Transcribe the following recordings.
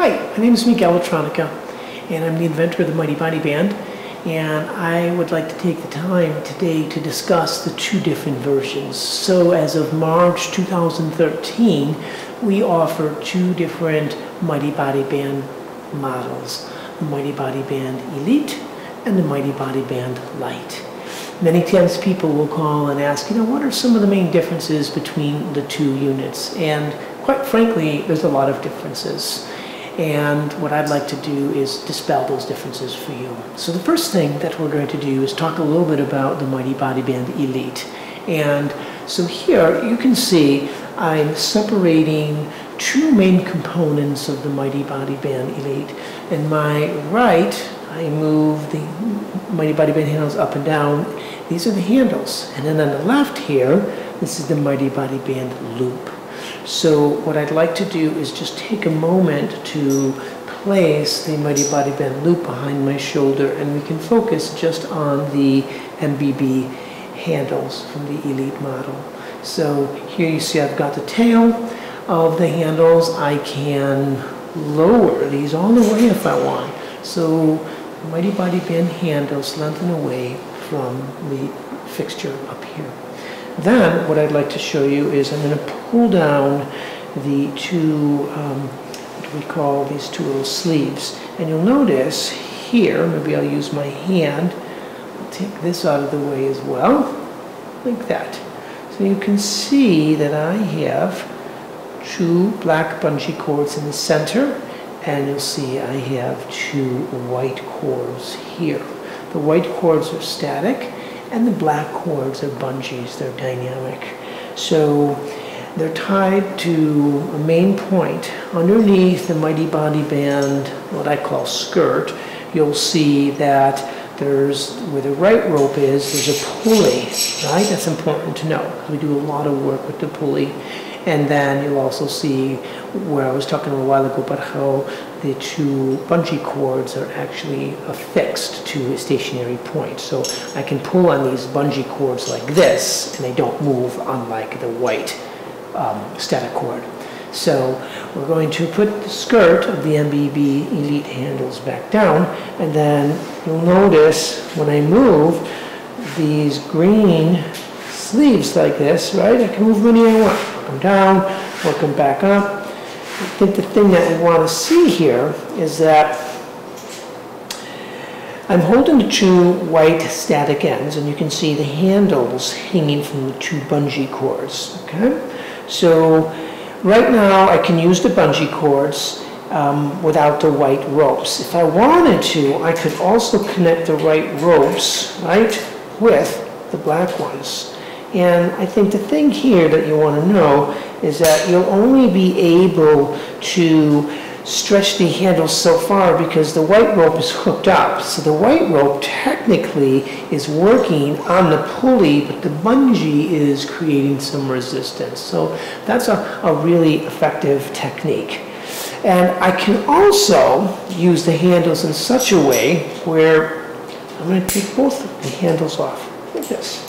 Hi, my name is Miguel Electronica, and I'm the inventor of the Mighty Body Band, and I would like to take the time today to discuss the two different versions. So as of March 2013, we offer two different Mighty Body Band models, the Mighty Body Band Elite and the Mighty Body Band Lite. Many times people will call and ask, what are some of the main differences between the two units? And quite frankly, there's a lot of differences. And what I'd like to do is dispel those differences for you. So the first thing that we're going to do is talk a little bit about the Mighty Body Band Elite. And so here you can see I'm separating two main components of the Mighty Body Band Elite. In my right, I move the Mighty Body Band handles up and down. These are the handles. And then on the left here, this is the Mighty Body Band Loop. So what I'd like to do is just take a moment to place the Mighty Body Band Loop behind my shoulder, and we can focus just on the MBB handles from the Elite model. So here you see I've got the tail of the handles. I can lower these all the way if I want. So Mighty Body Band handles lengthen away from the fixture up here. Then what I'd like to show you is I'm going to pull down the two, what do we call these two little sleeves. And you'll notice here, maybe I'll use my hand, I'll take this out of the way as well, like that. So you can see that I have two black bungee cords in the center, and you'll see I have two white cords here. The white cords are static, and the black cords are bungees, they're dynamic. So they're tied to a main point. Underneath the Mighty Body Band, what I call skirt, you'll see that there's, where the right rope is, there's a pulley, right? That's important to know. We do a lot of work with the pulley. And then you'll also see where I was talking a while ago about how the two bungee cords are actually affixed to a stationary point. So I can pull on these bungee cords like this, and they don't move, unlike the white static cord. So we're going to put the skirt of the MBB Elite handles back down, and then you'll notice when I move these green sleeves like this, right? I can move them any I want. Work them down, work them back up. I think the thing that we want to see here is that I'm holding the two white static ends, and you can see the handles hanging from the two bungee cords, okay? So right now I can use the bungee cords without the white ropes. If I wanted to, I could also connect the white ropes, right, with the black ones. And I think the thing here that you want to know is that you'll only be able to stretch the handles so far because the white rope is hooked up. So the white rope technically is working on the pulley, but the bungee is creating some resistance. So that's a really effective technique. And I can also use the handles in such a way where I'm going to take both the handles off, like this.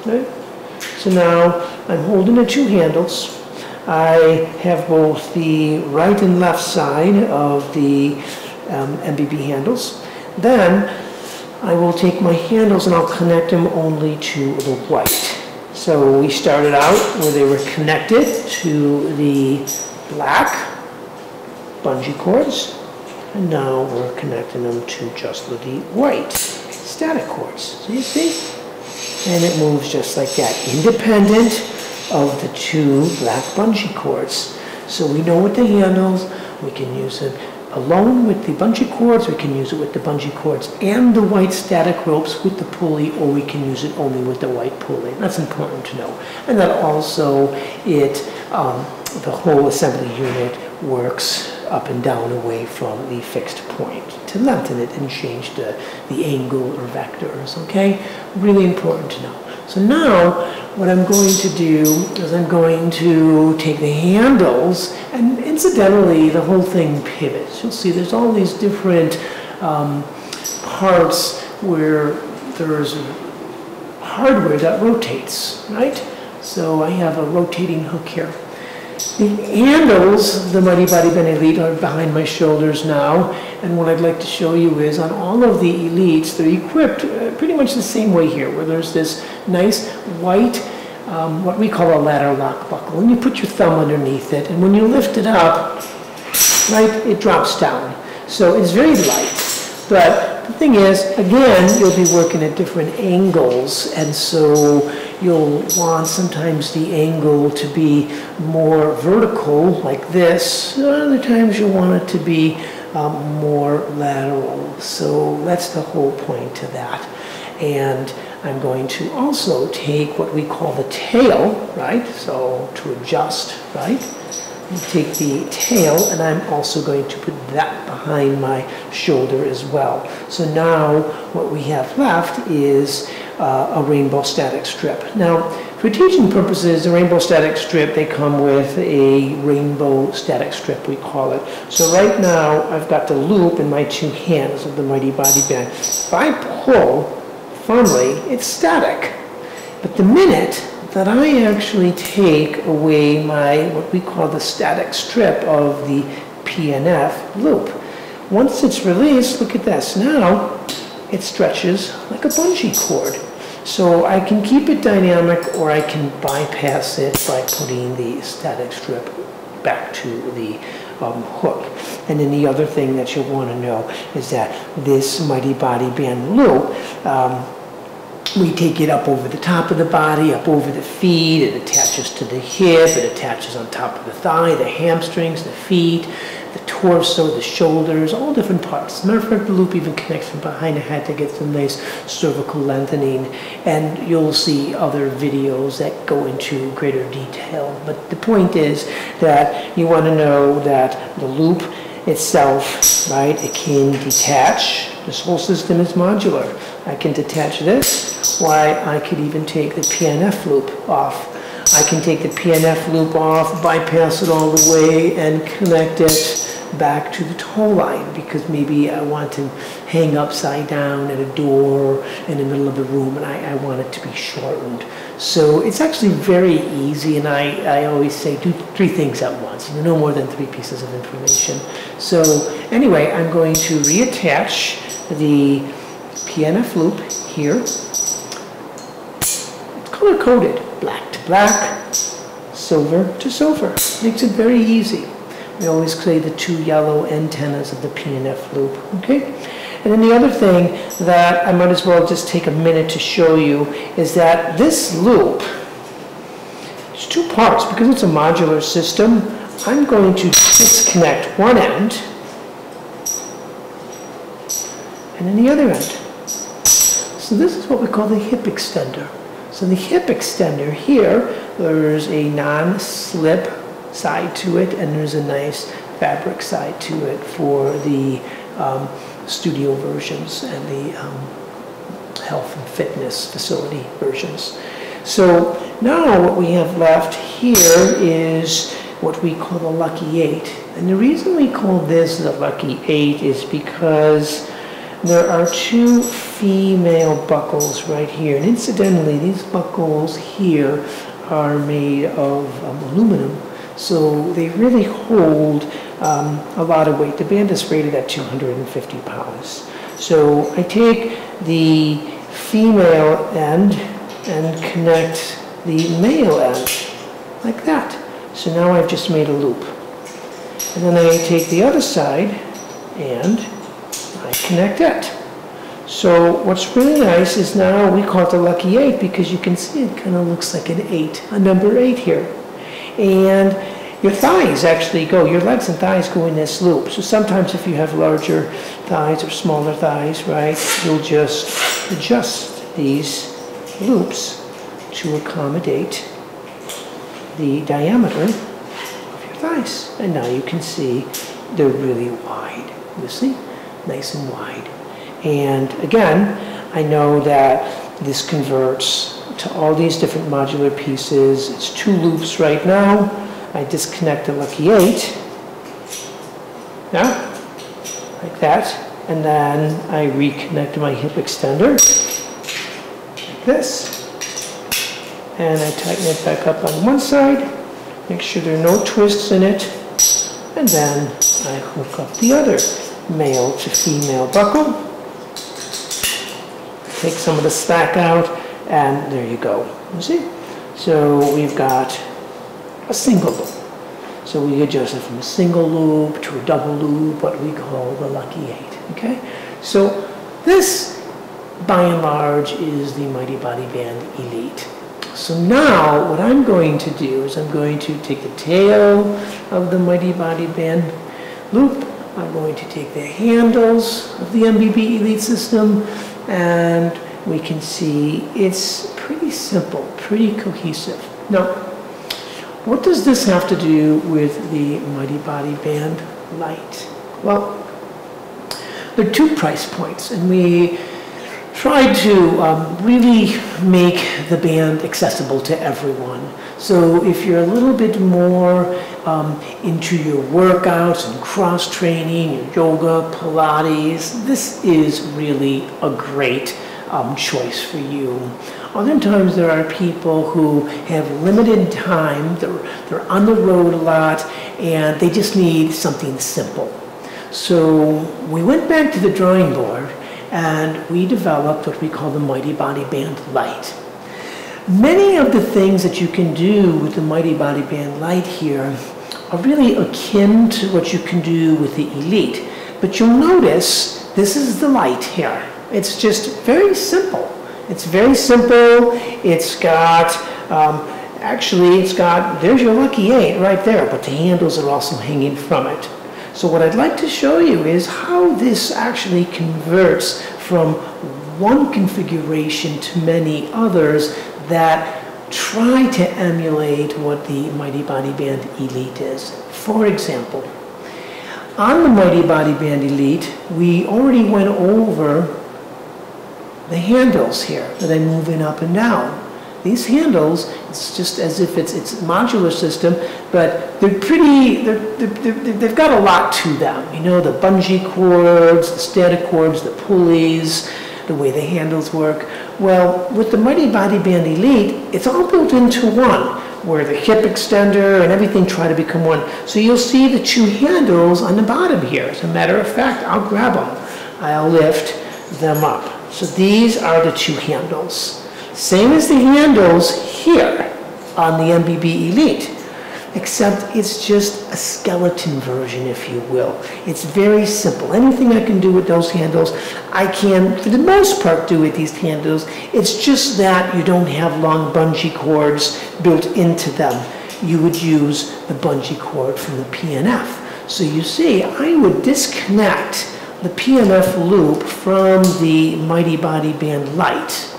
Okay. So now I'm holding the two handles. I have both the right and left side of the MBB handles. Then I will take my handles and I'll connect them only to the white. So we started out where they were connected to the black bungee cords, and now we're connecting them to just the white static cords. So you see? And it moves just like that, independent of the two black bungee cords. So we know with the handles, we can use it alone with the bungee cords, we can use it with the bungee cords and the white static ropes with the pulley, or we can use it only with the white pulley. That's important to know. And that also the whole assembly unit works up and down away from the fixed point to lengthen it and change the angle or vectors, okay? Really important to know. So now what I'm going to do is I'm going to take the handles, and incidentally the whole thing pivots. You'll see there's all these different parts where there's hardware that rotates, right? So I have a rotating hook here. The handles of the Mighty Body Band Elite are behind my shoulders now, and what I'd like to show you is on all of the Elites, they're equipped pretty much the same way here, where there's this nice white, what we call a ladder lock buckle, and you put your thumb underneath it, and when you lift it up, right, it drops down. So it's very light. But the thing is, again, you'll be working at different angles, and so you'll want sometimes the angle to be more vertical, like this. Other times you'll want it to be more lateral. So that's the whole point to that. And I'm going to also take what we call the tail, right? So to adjust, right? Take the tail, and I'm also going to put that behind my shoulder as well. So now what we have left is a rainbow static strip. Now, for teaching purposes, the rainbow static strip, they come with a rainbow static strip, we call it. So right now, I've got the loop in my two hands of the Mighty Body Band. If I pull firmly, it's static. But the minute that I actually take away my, what we call the static strip of the PNF loop, once it's released, look at this, now it stretches like a bungee cord. So I can keep it dynamic, or I can bypass it by putting the static strip back to the hook. And then the other thing that you'll want to know is that this Mighty Body Band loop, we take it up over the top of the body, up over the feet, it attaches to the hip, it attaches on top of the thigh, the hamstrings, the feet, the torso, the shoulders, all different parts. As a matter of fact, the loop even connects from behind the head to get some nice cervical lengthening. And you'll see other videos that go into greater detail. But the point is that you want to know that the loop itself, right, it can detach. This whole system is modular. I can detach this. Why, I could even take the PNF loop off. I can take the PNF loop off, bypass it all the way, and connect it back to the toe line, because maybe I want to hang upside down at a door in the middle of the room, and I want it to be shortened. So it's actually very easy, and I always say do 3 things at once. No more than 3 pieces of information. So anyway, I'm going to reattach the PNF loop here. It's color-coded, black to black, silver to silver. Makes it very easy. We always say the 2 yellow antennas of the PNF loop, okay? And then the other thing that I might as well just take a minute to show you is that this loop, it's 2 parts. Because it's a modular system, I'm going to disconnect one end and then the other end. So this is what we call the hip extender. So the hip extender here, there's a non-slip side to it, and there's a nice fabric side to it for the studio versions and the health and fitness facility versions. So now what we have left here is what we call the Lucky 8. And the reason we call this the Lucky 8 is because there are 2 female buckles right here. And incidentally, these buckles here are made of aluminum. So they really hold a lot of weight. The band is rated at 250 pounds. So I take the female end and connect the male end like that. So now I've just made a loop. And then I take the other side and I connect it. So what's really nice is now we call it the Lucky 8 because you can see it kind of looks like an 8, a number 8 here. And your thighs actually go, your legs and thighs go in this loop. So sometimes if you have larger thighs or smaller thighs, right, you'll just adjust these loops to accommodate the diameter of your thighs. And now you can see they're really wide. You see? Nice and wide. And again, I know that this converts to all these different modular pieces. It's 2 loops right now. I disconnect the Lucky 8, yeah, like that, and then I reconnect my hip extender, like this, and I tighten it back up on one side, Make sure there are no twists in it. And then I hook up the other male to female buckle. Take some of the slack out, and there you go. You see? So we've got a single loop. So we adjust it from a single loop to a double loop, what we call the Lucky 8. Okay? So this, by and large, is the Mighty Body Band Elite. So now what I'm going to do is I'm going to take the tail of the Mighty Body Band loop. I'm going to take the handles of the MBB Elite system, and we can see it's pretty simple, pretty cohesive. Now, what does this have to do with the Mighty Body Band Lite? Well, there are 2 price points, and we tried to really make the band accessible to everyone. So if you're a little bit more into your workouts and cross-training, your yoga, Pilates, this is really a great choice for you. Other times there are people who have limited time, they're on the road a lot, and they just need something simple. So we went back to the drawing board and we developed what we call the Mighty Body Band Lite. Many of the things that you can do with the Mighty Body Band Lite here are really akin to what you can do with the Elite. But you'll notice this is the Lite here. It's just very simple. It's very simple. It's got, actually it's got, there's your Lucky 8 right there, but the handles are also hanging from it. So what I'd like to show you is how this actually converts from one configuration to many others that try to emulate what the Mighty Body Band Elite is. For example, on the Mighty Body Band Elite, we already went over the handles here that I move in up and down. These handles, it's just as if it's a modular system, but they're pretty, they've got a lot to them. You know, the bungee cords, the static cords, the pulleys, the way the handles work. Well, with the Mighty Body Band Elite, it's all built into one, where the hip extender and everything try to become one. So you'll see the 2 handles on the bottom here. As a matter of fact, I'll grab them. I'll lift them up. So these are the 2 handles. Same as the handles here on the MBB Elite, except it's just a skeleton version, if you will. It's very simple. Anything I can do with those handles, I can, for the most part, do with these handles. It's just that you don't have long bungee cords built into them. You would use the bungee cord from the PNF. So you see, I would disconnect the PNF loop from the Mighty Body Band Lite.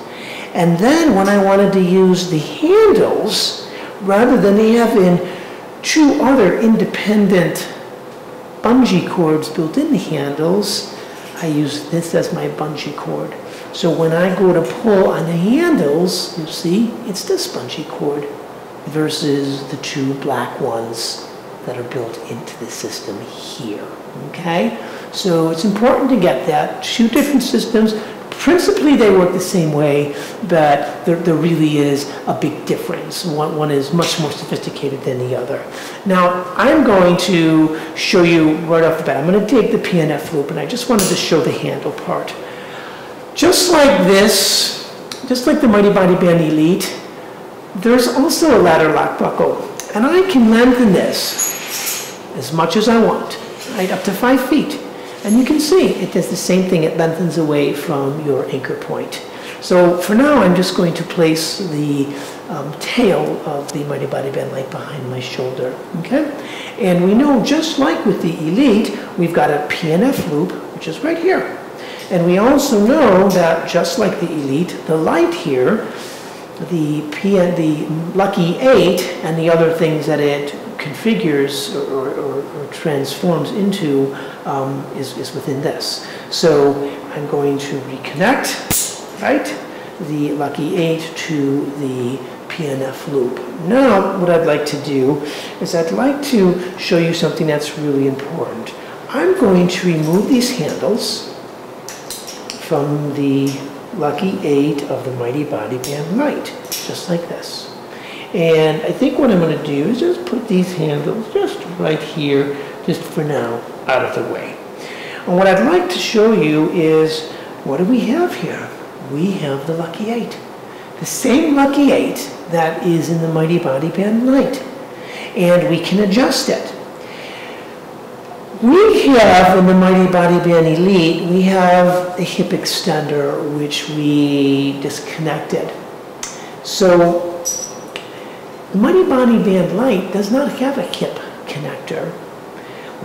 And then when I wanted to use the handles, rather than having 2 other independent bungee cords built in the handles, I use this as my bungee cord. So when I go to pull on the handles, you see, it's this bungee cord versus the 2 black ones that are built into the system here, okay? So it's important to get that. 2 different systems. Principally, they work the same way, but there really is a big difference. One is much more sophisticated than the other. Now, I'm going to show you right off the bat. I'm going to take the PNF loop, and I just wanted to show the handle part. Just like this, just like the Mighty Body Band Elite, there's also a ladder lock buckle. And I can lengthen this as much as I want, right up to 5 feet. And you can see it does the same thing. It lengthens away from your anchor point. So for now, I'm just going to place the tail of the Mighty Body Band Lite behind my shoulder. Okay? And we know, just like with the Elite, we've got a PNF loop, which is right here. And we also know that just like the Elite, the Lite here, the Lucky 8 and the other things that it configures or transforms into is within this. So I'm going to reconnect, right, the Lucky 8 to the PNF loop. Now what I'd like to do is I'd like to show you something that's really important. I'm going to remove these handles from the Lucky 8 of the Mighty Body Band Lite, just like this. And I think what I'm going to do is just put these handles just right here, just for now, out of the way. And what I'd like to show you is, what do we have here? We have the Lucky 8. The same Lucky 8 that is in the Mighty Body Band Lite. And we can adjust it. We have, in the Mighty Body Band Elite, we have a hip extender which we disconnected. So, the Mighty Body Band Lite does not have a hip connector.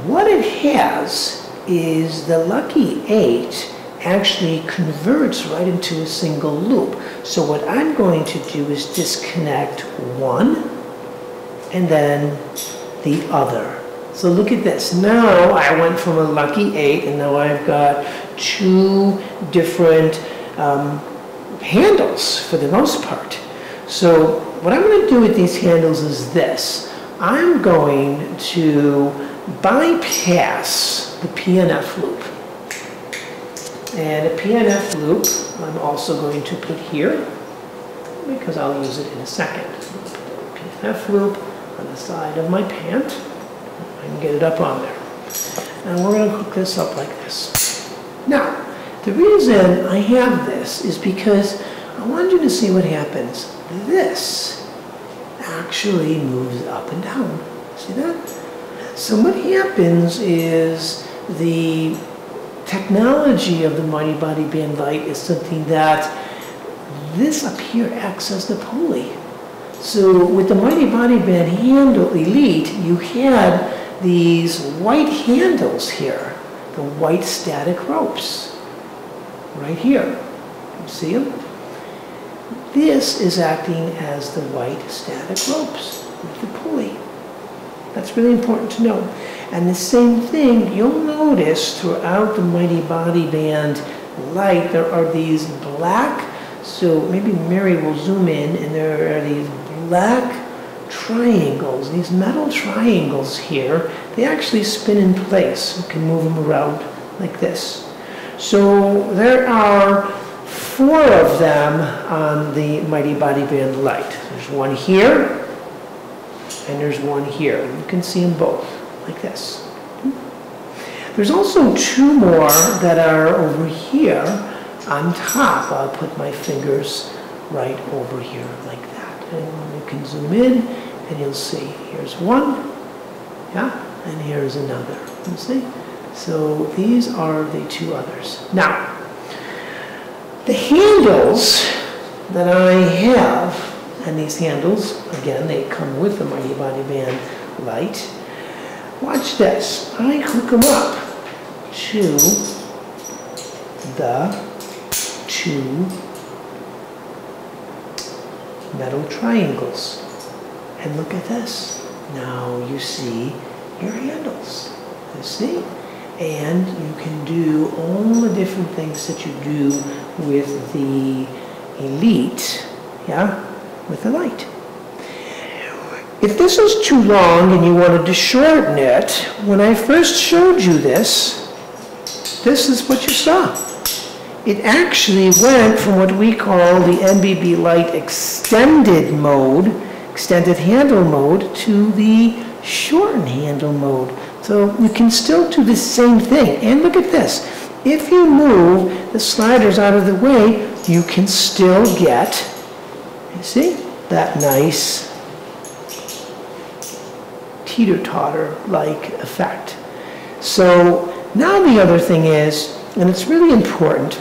What it has is the Lucky 8 actually converts right into a single loop. So what I'm going to do is disconnect one and then the other. So look at this. Now I went from a Lucky 8 and now I've got two different handles for the most part. So what I'm going to do with these handles is this. I'm going to bypass the PNF loop. And a PNF loop I'm also going to put here because I'll use it in a second. PNF loop on the side of my pant. I can get it up on there. And we're going to hook this up like this. Now, the reason I have this is because I want you to see what happens. This actually moves up and down. See that? So what happens is the technology of the Mighty Body Band Lite is something that this up here acts as the pulley. So with the Mighty Body Band Handle Elite, you had these white handles here, the white static ropes, right here. You see them? This is acting as the white static ropes with the pulley. That's really important to know. And the same thing, you'll notice throughout the Mighty Body Band Lite, there are these black, so maybe Mary will zoom in, and there are these black triangles, these metal triangles here. They actually spin in place. You can move them around like this. So there are 4 of them on the Mighty Body Band Lite. There's one here, and there's one here. You can see them both, like this. There's also 2 more that are over here on top. I'll put my fingers right over here like that. And you can zoom in, and you'll see. Here's one, yeah, and here's another. You see? So these are the 2 others. Now, the handles that I have, and these handles, again, they come with the Mighty Body Band Lite. Watch this. I hook them up to the 2 metal triangles. And look at this. Now you see your handles. You see? And you can do all the different things that you do with the Elite, yeah, with the Lite. If this was too long and you wanted to shorten it, when I first showed you this is what you saw. It actually went from what we call the MBB Lite extended mode, extended handle mode, to the shortened handle mode. So you can still do the same thing. And look at this. If you move the sliders out of the way, you can still get, you see, that nice teeter-totter-like effect. So now the other thing is, and it's really important,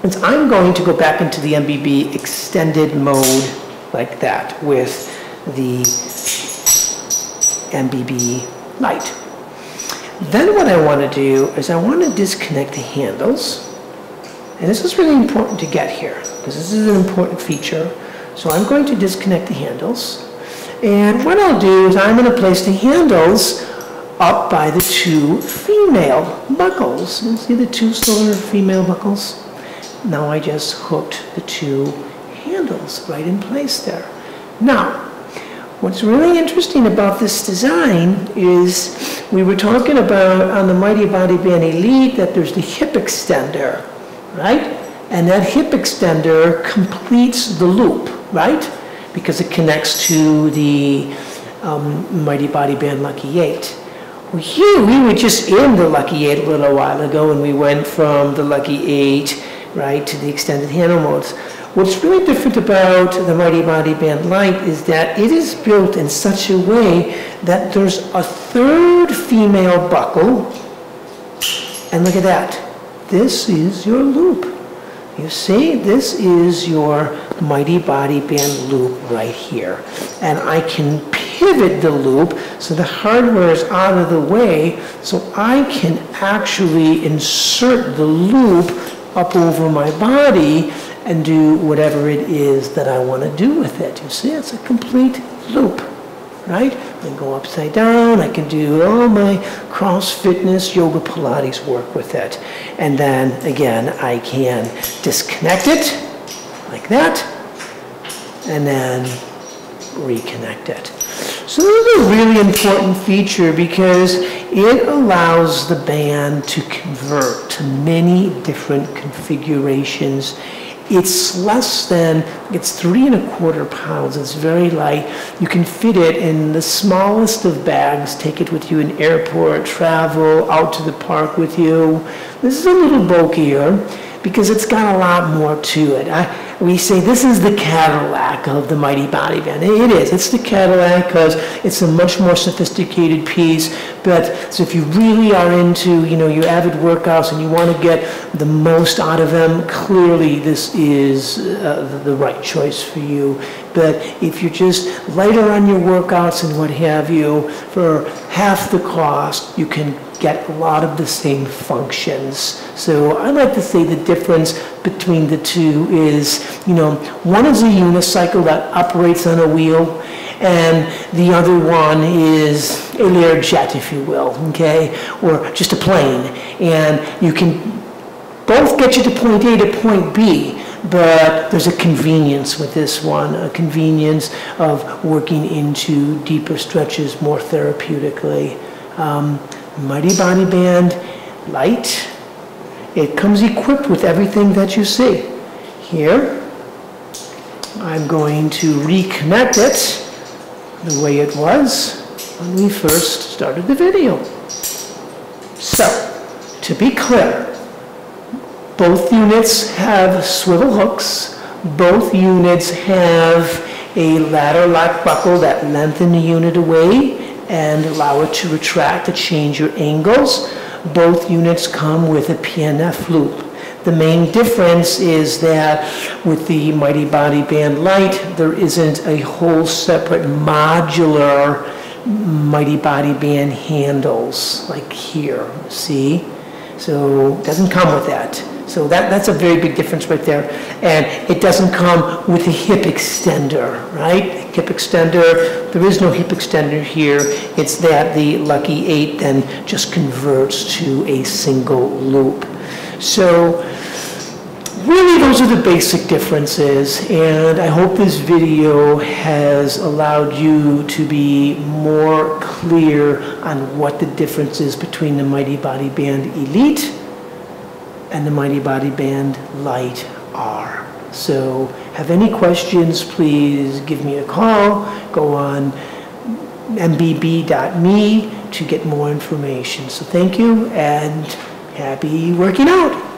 is I'm going to go back into the MBB extended mode like that with the MBB Lite. Then what I want to do is I want to disconnect the handles. And this is really important to get here because this is an important feature. So I'm going to disconnect the handles. And what I'll do is I'm going to place the handles up by the 2 female buckles. You see the 2 silver female buckles? Now I just hooked the 2 handles right in place there. Now, what's really interesting about this design is we were talking about on the Mighty Body Band Elite that there's the hip extender, right? And that hip extender completes the loop, right? because it connects to the Mighty Body Band Lucky 8. Well, here we were just in the Lucky 8 a little while ago, and we went from the Lucky 8, right, to the extended handle modes. What's really different about the Mighty Body Band Lite is that it is built in such a way that there's a third female buckle, and look at that. This is your loop. You see, this is your Mighty Body Band loop right here. And I can pivot the loop so the hardware is out of the way, so I can actually insert the loop up over my body and do whatever it is that I want to do with it. You see, it's a complete loop, right? I can go upside down, I can do all my cross fitness, yoga, Pilates work with it. And then, again, I can disconnect it, like that, and then reconnect it. So this is a really important feature because it allows the band to convert to many different configurations. It's less than, it's 3¼ pounds. It's very light. You can fit it in the smallest of bags, take it with you in airport, travel, out to the park with you. This is a little bulkier because it's got a lot more to it. We say this is the Cadillac of the Mighty Body Band. It is. It's the Cadillac because it's a much more sophisticated piece. But so if you really are into, you know, your avid workouts and you want to get the most out of them, clearly this is the right choice for you. But if you're just lighter on your workouts and what have you, for half the cost, you can get a lot of the same functions. So I like to say the difference between the two is, you know, one is a unicycle that operates on a wheel, and the other one is a Learjet, if you will, okay, or just a plane. And you can both get you to point A to point B, but there's a convenience with this one, a convenience of working into deeper stretches more therapeutically. Mighty Body Band Lite, it comes equipped with everything that you see. Here, I'm going to reconnect it the way it was when we first started the video. So, to be clear, both units have swivel hooks. Both units have a ladder lock buckle that lengthen the unit away and allow it to retract to change your angles. Both units come with a PNF loop. The main difference is that with the Mighty Body Band Lite, there isn't a whole separate modular Mighty Body Band handles like here, see? So it doesn't come with that. So that's a very big difference right there. And it doesn't come with a hip extender, right? Hip extender, there is no hip extender here. It's that the Lucky 8 then just converts to a single loop. So really those are the basic differences, and I hope this video has allowed you to be more clear on what the difference is between the Mighty Body Band Elite and the Mighty Body Band Lite are. So, have any questions, please give me a call. Go on mbb.me to get more information. So thank you, and happy working out.